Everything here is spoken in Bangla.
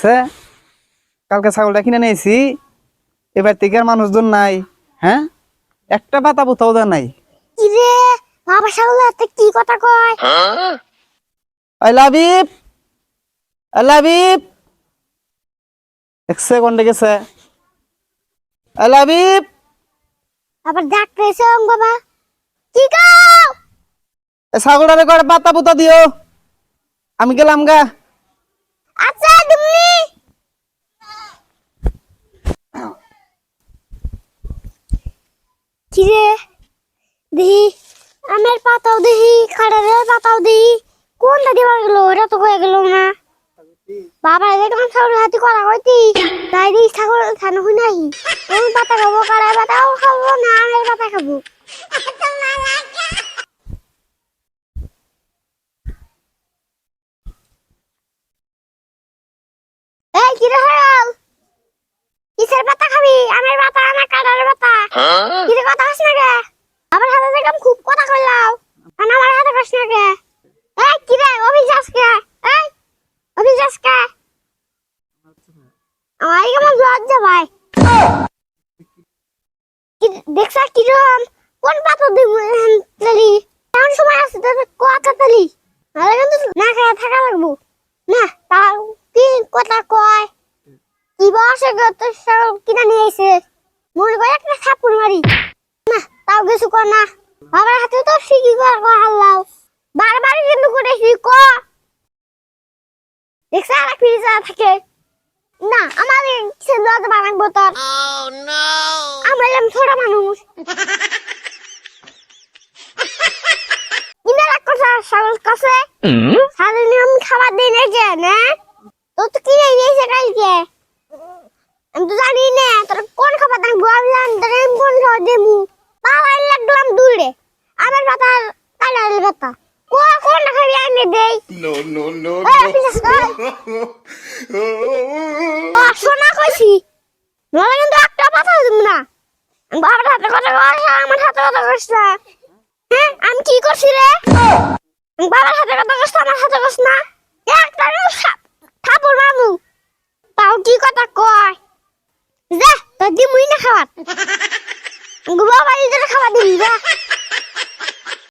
দেখছে কালকে ছাগলটা কিনে নিয়েছি, এবার থেকে আর মানুষজন নাই। হ্যাঁ, একটা পাতা পোতাও দা নাই। কি রে বাবা ছাগল হাতে কি কথা কয়? I love you, I love you. দেখছে কোনটা গেছে? I love you. আবার ডাকতেছে বাবা, কি কও? ছাগলটারে করে পাতা পোতা দিও, আমি গেলাম গা। আচ্ছা দিমনি। কি রে দেহি আমের পাতাও দেহি, খাড়ারের পাতাও দেহি, কোনটা দিবার গেল? ওটা তো হয়ে গেল না। বাবা দেখলাম ছাগল হাতি করা হইতি, তাই দি ছাগল খানো হই নাই। কোন পাতা খাবো? কাড়ার পাতাও খাবো না, আমের পাতা খাবো। এই কি রে হল? কিসের পাতা খাবি? আমের পাতা না কাঁঠালের পাতা? কি রে কথা কস না কে? আমার হাতে দেখলাম খুব কথা কইলাও, আর আমার হাতে কস না কে? এই কি রে অভিযাস কে? এই অভিযাস কে? আমার কেমন লজ্জা ভাই। কি দেখছ কি রকম? কোন পাতা দিব তালি? এমন সময় আছে তোর কথা তালি? আরে কিন্তু না খায় থাকা লাগবো না। তাও কি কথা কয়? কি বসে গত সব কিনা নিয়ে এসে মনে করে একটা থাপ্পড় মারি না, তাও কিছু কর না। বাবার হাতে তো ঠিকই কর হাল্লাও, বারবার কিন্তু করেছি ক দেখছে আর ফিরে থাকে না। আমার কিছু লজ্জা বানাবো তোর। আমরা এলাম ছোট মানুষ। কিনা রাখ কথা সাগর কাছে সারাদিন আমি খাবার দিই নাই যে না, তো তো কিনে নিয়েছে কালকে। আমি তো জানি না তোর কোন খাবার দাম গোয়ালাম, তোর কোন খাবার দেবো। পাওয়ার লাগলাম দূরে আমার পাতা কাটালের পাতা কোন খাবি আমি দেই। সোনা কইছি নলে কিন্তু একটা পাতা দিব না। বাবার হাতে কথা কইছ, আমার হাতে কথা কইছ না। হ্যাঁ আমি কি করছি রে? বাবার হাতে কথা কইছ, আমার হাতে কইছ না। একটা থাপড় মামু, তাও কি কথা কয়? যা তোর দিমুই না খাবার, বাবা খাবার দিবি যা।